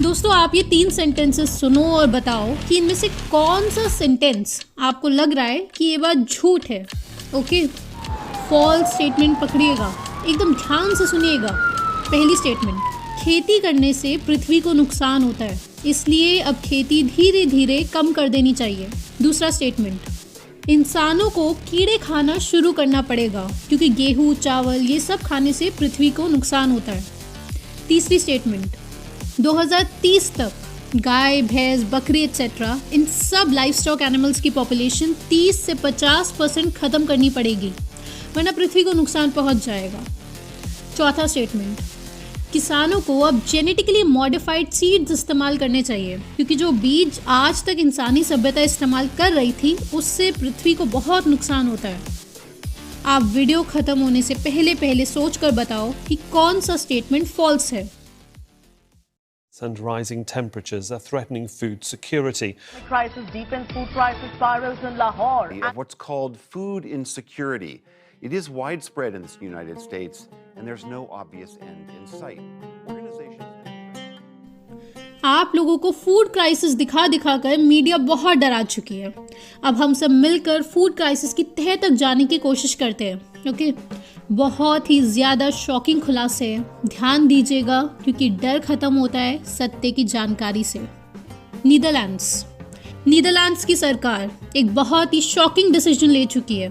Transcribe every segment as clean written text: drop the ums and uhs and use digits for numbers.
दोस्तों आप ये 3 सेंटेंसेस सुनो और बताओ कि इनमें से कौन सा सेंटेंस आपको लग रहा है कि ये बात झूठ है। ओके, फॉल्स स्टेटमेंट पकड़िएगा, एकदम ध्यान से सुनिएगा। पहली स्टेटमेंट, खेती करने से पृथ्वी को नुकसान होता है, इसलिए अब खेती धीरे धीरे कम कर देनी चाहिए। दूसरा स्टेटमेंट, इंसानों को कीड़े खाना शुरू करना पड़ेगा क्योंकि गेहूँ चावल ये सब खाने से पृथ्वी को नुकसान होता है। तीसरी स्टेटमेंट, 2030 तक गाय भैंस बकरी एक्सेट्रा इन सब लाइफ स्टॉक एनिमल्स की पॉपुलेशन 30 से 50% ख़त्म करनी पड़ेगी, वरना पृथ्वी को नुकसान पहुंच जाएगा। चौथा स्टेटमेंट, किसानों को अब जेनेटिकली मॉडिफाइड सीड्स इस्तेमाल करने चाहिए क्योंकि जो बीज आज तक इंसानी सभ्यता इस्तेमाल कर रही थी उससे पृथ्वी को बहुत नुकसान होता है। आप वीडियो ख़त्म होने से पहले सोच कर बताओ कि कौन सा स्टेटमेंट फॉल्स है। And rising temperatures are threatening food security. The crisis deepens, food crisis spirals in Lahore. Of what's called food insecurity. It is widespread in the United States, and there's no obvious end in sight. आप लोगों को food crisis दिखा कर media बहुत डरा चुकी है। अब हम सब मिलकर फूड क्राइसिस की तह तक जाने की कोशिश करते हैं। ओके, बहुत ही ज़्यादा शॉकिंग खुलासे हैं, ध्यान दीजिएगा क्योंकि डर खत्म होता है सत्य की जानकारी से। नीदरलैंड्स की सरकार एक बहुत ही शॉकिंग डिसीजन ले चुकी है।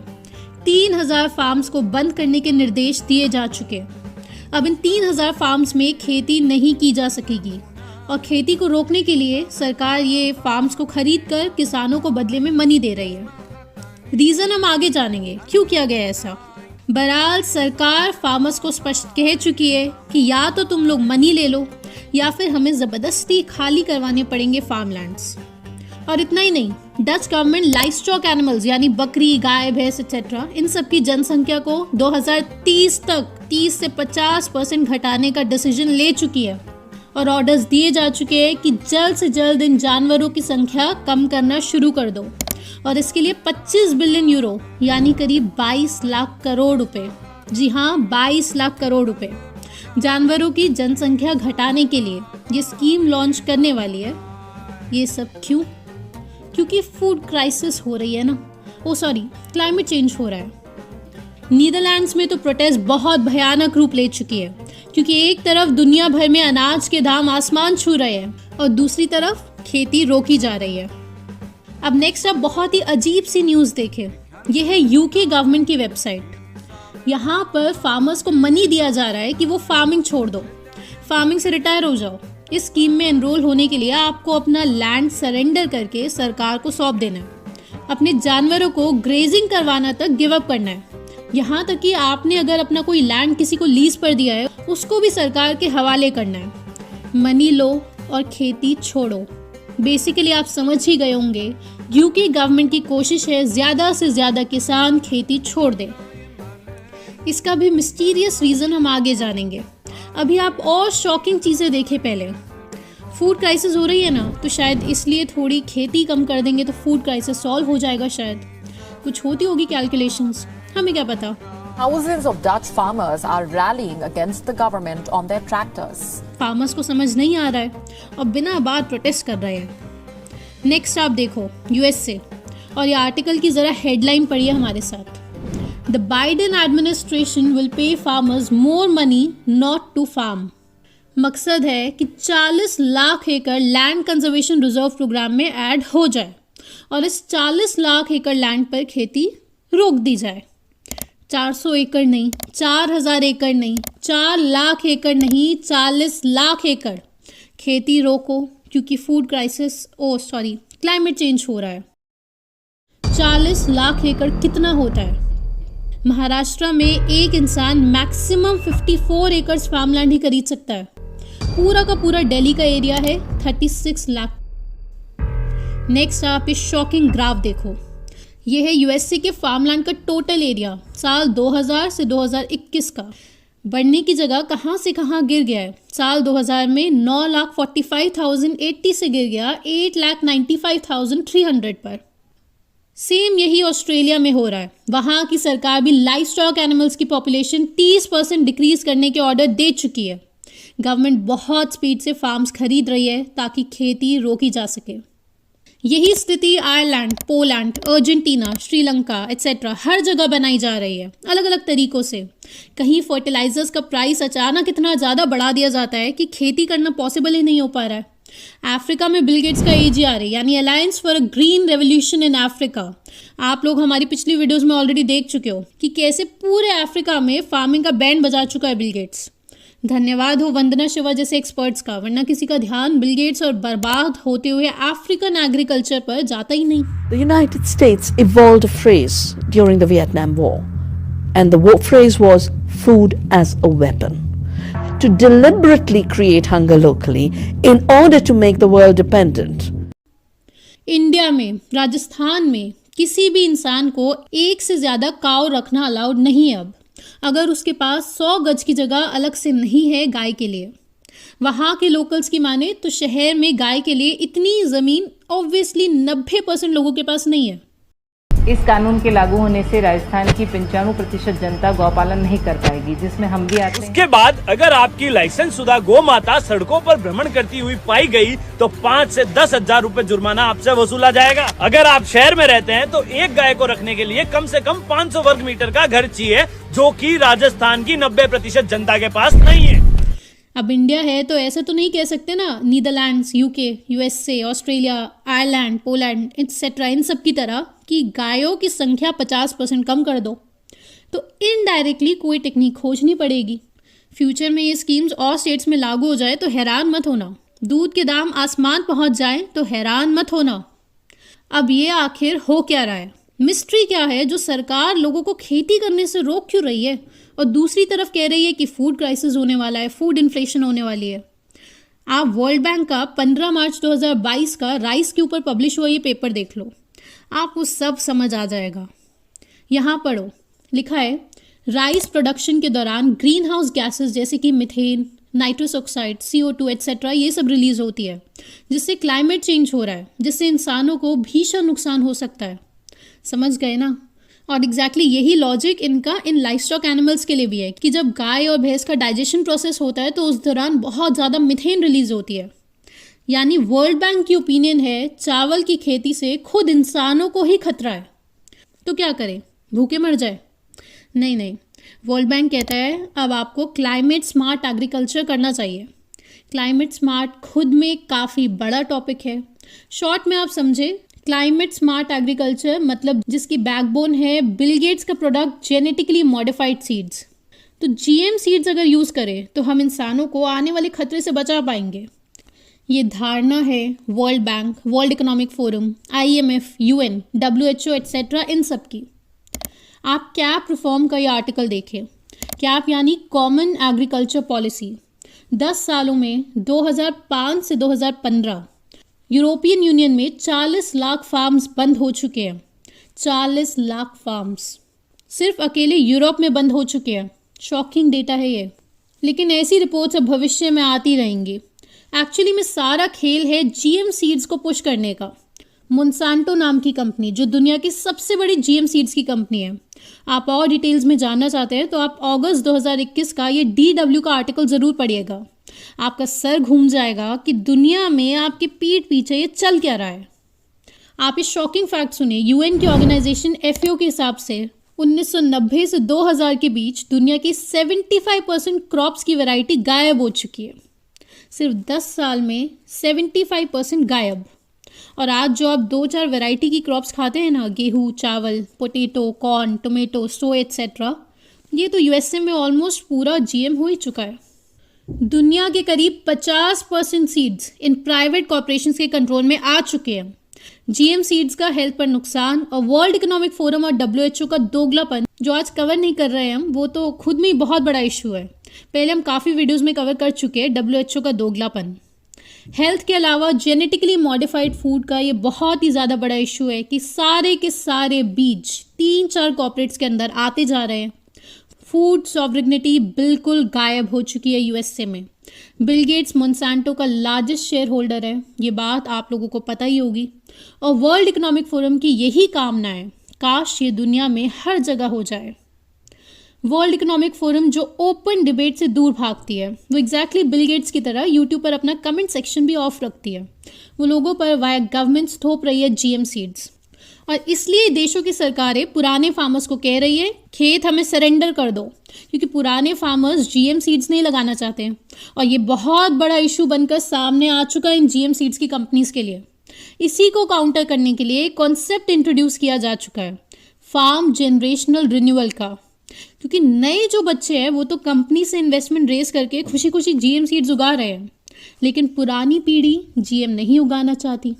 3000 फार्म्स को बंद करने के निर्देश दिए जा चुके। अब इन 3000 फार्म्स में खेती नहीं की जा सकेगी और खेती को रोकने के लिए सरकार ये फार्म्स को खरीद कर किसानों को बदले में मनी दे रही है। रीज़न हम आगे जानेंगे क्यों किया गया ऐसा। बहरहाल सरकार फार्मर्स को स्पष्ट कह चुकी है कि या तो तुम लोग मनी ले लो या फिर हमें ज़बरदस्ती खाली करवाने पड़ेंगे फार्मलैंड्स। और इतना ही नहीं, Dutch government life stock animals यानी बकरी गाय भैंस एक्सेट्रा इन सब की जनसंख्या को 2030 तक 30 से 50% घटाने का डिसीजन ले चुकी है और ऑर्डर्स दिए जा चुके हैं कि जल्द से जल्द इन जानवरों की संख्या कम करना शुरू कर दो और इसके लिए 25 बिलियन यूरो यानी करीब 22 लाख करोड़ रुपए, जी हाँ 22 लाख करोड़ रुपए जानवरों की जनसंख्या घटाने के लिए ये स्कीम लॉन्च करने वाली है। ये सब क्यों? क्योंकि फूड क्राइसिस हो रही है ना, क्लाइमेट चेंज हो रहा है। नीदरलैंड्स में तो प्रोटेस्ट बहुत भयानक रूप ले चुकी है क्योंकि एक तरफ दुनिया भर में अनाज के दाम आसमान छू रहे हैं और दूसरी तरफ खेती रोकी जा रही है। अब नेक्स्ट आप बहुत ही अजीब सी न्यूज़ देखें। यह है यूके गवर्नमेंट की वेबसाइट। यहाँ पर फार्मर्स को मनी दिया जा रहा है कि वो फार्मिंग छोड़ दो, फार्मिंग से रिटायर हो जाओ। इस स्कीम में एनरोल होने के लिए आपको अपना लैंड सरेंडर करके सरकार को सौंप देना है। अपने जानवरों को ग्रेजिंग करवाना तक गिव अप करना है। यहाँ तक कि आपने अगर अपना कोई लैंड किसी को लीज पर दिया है उसको भी सरकार के हवाले करना है। मनी लो और खेती छोड़ो। बेसिकली आप समझ ही गए होंगे, यूके गवर्नमेंट की कोशिश है ज़्यादा से ज़्यादा किसान खेती छोड़ दें। इसका भी मिस्टीरियस रीज़न हम आगे जानेंगे। अभी आप और शॉकिंग चीज़ें देखें। पहले फूड क्राइसिस हो रही है ना, तो शायद इसलिए थोड़ी खेती कम कर देंगे तो फूड क्राइसिस सॉल्व हो जाएगा। शायद कुछ होती होगी कैलकुलेशंस, हमें क्या पता। Thousands of Dutch farmers are rallying against the government on their tractors. Farmers को समझ नहीं आ रहा है और बिना बात प्रोटेस्ट कर रहे हैं। नेक्स्ट आप देखो यूएस से, और ये आर्टिकल की ज़रा हेडलाइन पढ़िए हमारे साथ। The Biden administration will pay farmers more money not to farm. मकसद है कि 40 लाख एकड़ लैंड कंजर्वेशन रिजर्व प्रोग्राम में ऐड हो जाए और इस 40 लाख एकड़ लैंड पर खेती रोक दी जाए। 400 एकड़ नहीं, 4000 एकड़ नहीं, 4 लाख एकड़ नहीं, 40 लाख एकड़ खेती रोको क्योंकि फूड क्राइसिस क्लाइमेट चेंज हो रहा है। 40 लाख एकड़ कितना होता है? महाराष्ट्र में एक इंसान मैक्सिमम 54 एकड़ फार्मलैंड ही खरीद सकता है। पूरा का पूरा दिल्ली का एरिया है 36 लाख। नेक्स्ट आप इस शॉकिंग ग्राफ देखो। ये है यूएसए के फार्मलैंड का टोटल एरिया साल 2000 से 2021 का। बढ़ने की जगह कहाँ से कहाँ गिर गया है। साल 2000 में 9,45,080 से गिर गया 8,95,300 पर। सेम यही ऑस्ट्रेलिया में हो रहा है। वहाँ की सरकार भी लाइफ स्टॉक एनिमल्स की पॉपुलेशन 30% डिक्रीज करने के ऑर्डर दे चुकी है। गवर्नमेंट बहुत स्पीड से फार्म्स खरीद रही है ताकि खेती रोकी जा सके। यही स्थिति Ireland, Poland, Argentina, Sri Lanka etcetera हर जगह बनाई जा रही है अलग अलग तरीकों से। कहीं फर्टिलाइजर्स का प्राइस अचानक इतना ज़्यादा बढ़ा दिया जाता है कि खेती करना पॉसिबल ही नहीं हो पा रहा है। अफ्रीका में बिल गेट्स का AGRA यानी alliance for a green revolution in Africa, आप लोग हमारी पिछली वीडियोस में ऑलरेडी देख चुके हो कि कैसे पूरे अफ्रीका में फार्मिंग का बैंड बजा चुका है बिल गेट्स। धन्यवाद हो वंदना शिवा जैसे एक्सपर्ट्स का, वरना किसी का ध्यान बिल गेट्स और बर्बाद होते हुए अफ्रीकन एग्रीकल्चर पर जाता ही नहीं। The United States evolved a phrase during the Vietnam War, and the phrase was food as a weapon. To deliberately create hunger locally in order to make the world dependent. India में, राजस्थान में किसी भी इंसान को एक से ज्यादा काऊ रखना अलाउड नहीं है अब, अगर उसके पास 100 गज की जगह अलग से नहीं है गाय के लिए। वहाँ के लोकल्स की माने तो शहर में गाय के लिए इतनी ज़मीन ऑब्वियसली 90% लोगों के पास नहीं है। इस कानून के लागू होने से राजस्थान की 95% जनता गौपालन नहीं कर पाएगी, जिसमें हम भी आते हैं। उसके बाद अगर आपकी लाइसेंस शुदा गौ माता सड़कों पर भ्रमण करती हुई पाई गई तो 5 से 10 हजार रूपए जुर्माना आपसे वसूला जाएगा। अगर आप शहर में रहते हैं तो एक गाय को रखने के लिए कम से कम 500 वर्ग मीटर का घर चाहिए, जो कि राजस्थान की 90% जनता के पास नहीं है। अब इंडिया है तो ऐसा तो नहीं कह सकते ना, Netherlands, UK, USA, Australia, Ireland, Poland etcetera इन सब की तरह कि गायों की संख्या 50% कम कर दो। तो इनडायरेक्टली कोई टेक्निक खोजनी पड़ेगी। फ्यूचर में ये स्कीम्स और स्टेट्स में लागू हो जाए तो हैरान मत होना, दूध के दाम आसमान पहुंच जाए तो हैरान मत होना। अब ये आखिर हो क्या रहा है, मिस्ट्री क्या है जो सरकार लोगों को खेती करने से रोक क्यों रही है और दूसरी तरफ कह रही है कि फूड क्राइसिस होने वाला है, फूड इन्फ्लेशन होने वाली है। आप वर्ल्ड बैंक का 15 मार्च 2022 का राइस के ऊपर पब्लिश हुआ ये पेपर देख लो, आपको सब समझ आ जाएगा। यहाँ पढ़ो, लिखा है राइस प्रोडक्शन के दौरान ग्रीन हाउस गैसेज जैसे कि methane, nitrous oxide, CO2 etcetera ये सब रिलीज होती है, जिससे क्लाइमेट चेंज हो रहा है, जिससे इंसानों को भीषण नुकसान हो सकता है। समझ गए ना? और एग्जैक्टली यही लॉजिक इनका इन लाइफ स्टॉक एनिमल्स के लिए भी है कि जब गाय और भैंस का डाइजेशन प्रोसेस होता है तो उस दौरान बहुत ज़्यादा मीथेन रिलीज होती है। यानी वर्ल्ड बैंक की ओपिनियन है चावल की खेती से खुद इंसानों को ही खतरा है, तो क्या करें, भूखे मर जाए? नहीं, वर्ल्ड बैंक कहता है अब आपको क्लाइमेट स्मार्ट एग्रीकल्चर करना चाहिए। क्लाइमेट स्मार्ट खुद में काफ़ी बड़ा टॉपिक है। शॉर्ट में आप समझे, क्लाइमेट स्मार्ट एग्रीकल्चर मतलब जिसकी बैकबोन है बिल गेट्स का प्रोडक्ट जेनेटिकली मॉडिफाइड सीड्स। तो GM सीड्स अगर यूज़ करें तो हम इंसानों को आने वाले खतरे से बचा पाएंगे। ये धारणा है World Bank, World Economic Forum, IMF, UN, WHO etcetera इन सब की। आप कैप रिफॉर्म का ये आर्टिकल देखें। कैप यानी कॉमन एग्रीकल्चर पॉलिसी। 10 सालों में 2005 से 2015 यूरोपियन यूनियन में 40 लाख फार्म्स बंद हो चुके हैं। 40 लाख फार्म्स सिर्फ अकेले यूरोप में बंद हो चुके हैं। शॉकिंग डेटा है ये, लेकिन ऐसी रिपोर्ट्स अब भविष्य में आती रहेंगी। एक्चुअली में सारा खेल है GM सीड्स को पुश करने का। मोंसांटो नाम की कंपनी जो दुनिया की सबसे बड़ी GM सीड्स की कंपनी है। आप और डिटेल्स में जानना चाहते हैं तो आप अगस्त 2021 का ये DW का आर्टिकल ज़रूर पढ़िएगा। आपका सर घूम जाएगा कि दुनिया में आपके पीठ पीछे ये चल क्या रहा है। आप इस शॉकिंग फैक्ट सुनिए। UN की ऑर्गेनाइजेशन FAO के हिसाब से 1990 से 2000 के बीच दुनिया की 75% क्रॉप्स की वैरायटी गायब हो चुकी है। सिर्फ 10 साल में 75% गायब। और आज जो आप 2-4 वैरायटी की क्रॉप्स खाते हैं ना, गेहूँ, चावल, पोटैटो, कॉर्न, टोमेटो, सोया एट्सेट्रा, ये तो USA में ऑलमोस्ट पूरा GM हो ही चुका है। दुनिया के करीब 50% सीड्स इन प्राइवेट कॉर्पोरेशंस के कंट्रोल में आ चुके हैं। GM सीड्स का हेल्थ पर नुकसान और वर्ल्ड इकोनॉमिक फोरम और WHO का दोगलापन जो आज कवर नहीं कर रहे हैं हम, वो तो खुद में ही बहुत बड़ा इशू है। पहले हम काफ़ी वीडियोस में कवर कर चुके हैं WHO का दोगलापन। हेल्थ के अलावा जेनेटिकली मॉडिफाइड फूड का ये बहुत ही ज़्यादा बड़ा इशू है कि सारे के सारे बीज 3-4 कॉर्पोरेट्स के अंदर आते जा रहे हैं। फूड सॉवरेनिटी बिल्कुल गायब हो चुकी है USA में। बिल गेट्स मोंसांटो का लार्जेस्ट शेयर होल्डर है, ये बात आप लोगों को पता ही होगी। और वर्ल्ड इकोनॉमिक फोरम की यही कामना है, काश ये दुनिया में हर जगह हो जाए। वर्ल्ड इकोनॉमिक फोरम जो ओपन डिबेट से दूर भागती है, वो एग्जैक्टली बिल गेट्स की तरह यूट्यूब पर अपना कमेंट सेक्शन भी ऑफ रखती है। वो लोगों पर वाया गवर्नमेंट्स थोप रही है जीएम सीड्स, और इसलिए देशों की सरकारें पुराने फार्मर्स को कह रही है खेत हमें सरेंडर कर दो, क्योंकि पुराने फार्मर्स जीएम सीड्स नहीं लगाना चाहते हैं। और ये बहुत बड़ा इशू बनकर सामने आ चुका है इन जीएम सीड्स की कंपनीज के लिए। इसी को काउंटर करने के लिए एक कॉन्सेप्ट इंट्रोड्यूस किया जा चुका है फार्म जनरेशनल रिन्यूअल का, क्योंकि नए जो बच्चे हैं वो तो कंपनी से इन्वेस्टमेंट रेस करके खुशी खुशी जीएम सीड्स उगा रहे हैं, लेकिन पुरानी पीढ़ी जीएम नहीं उगाना चाहती।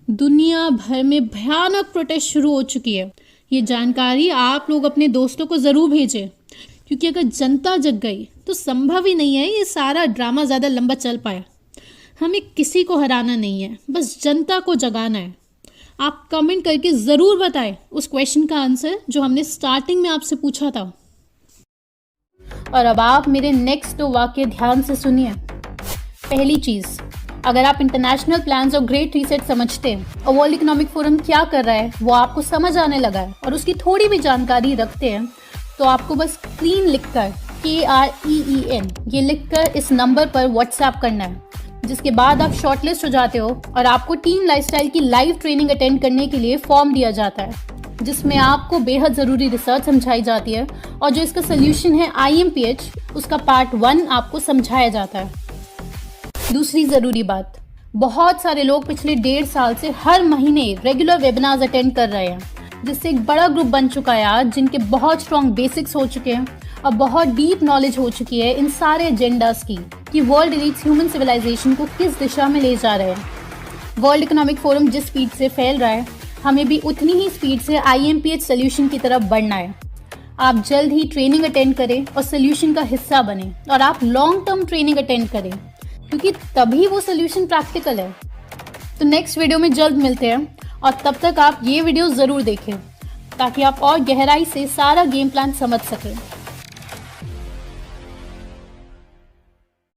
दुनिया भर में भयानक प्रोटेस्ट शुरू हो चुकी है। ये जानकारी आप लोग अपने दोस्तों को ज़रूर भेजें, क्योंकि अगर जनता जग गई तो संभव ही नहीं है ये सारा ड्रामा ज़्यादा लंबा चल पाए। हमें किसी को हराना नहीं है, बस जनता को जगाना है। आप कमेंट करके ज़रूर बताएं उस क्वेश्चन का आंसर जो हमने स्टार्टिंग में आपसे पूछा था। और अब आप मेरे नेक्स्ट 2 वाक्य ध्यान से सुनिए। पहली चीज़, अगर आप इंटरनेशनल प्लान्स और ग्रेट रीसेट समझते हैं और वर्ल्ड इकोनॉमिक फोरम क्या कर रहा है वो आपको समझ आने लगा है और उसकी थोड़ी भी जानकारी रखते हैं, तो आपको बस क्लीन लिखकर KREEN ये लिखकर इस नंबर पर व्हाट्सएप करना है, जिसके बाद आप शॉर्टलिस्ट हो जाते हो और आपको टीम लाइफस्टाइल की लाइव ट्रेनिंग अटेंड करने के लिए फॉर्म दिया जाता है, जिसमें आपको बेहद ज़रूरी रिसर्च समझाई जाती है और जो इसका सोल्यूशन है IMPH उसका पार्ट 1 आपको समझाया जाता है। दूसरी ज़रूरी बात, बहुत सारे लोग पिछले 1.5 साल से हर महीने रेगुलर वेबिनार्स अटेंड कर रहे हैं, जिससे एक बड़ा ग्रुप बन चुका है आज, जिनके बहुत स्ट्रॉन्ग बेसिक्स हो चुके हैं और बहुत डीप नॉलेज हो चुकी है इन सारे एजेंडास की कि वर्ल्ड रीच ह्यूमन सिविलाइजेशन को किस दिशा में ले जा रहे हैं। वर्ल्ड इकोनॉमिक फोरम जिस स्पीड से फैल रहा है, हमें भी उतनी ही स्पीड से IMPH सोल्यूशन की तरफ बढ़ना है। आप जल्द ही ट्रेनिंग अटेंड करें और सोल्यूशन का हिस्सा बने, और आप लॉन्ग टर्म ट्रेनिंग अटेंड करें, क्योंकि तभी वो सोल्यूशन प्रैक्टिकल है। तो नेक्स्ट वीडियो में जल्द मिलते हैं, और तब तक आप ये वीडियो ज़रूर देखें ताकि आप और गहराई से सारा गेम प्लान समझ सकें।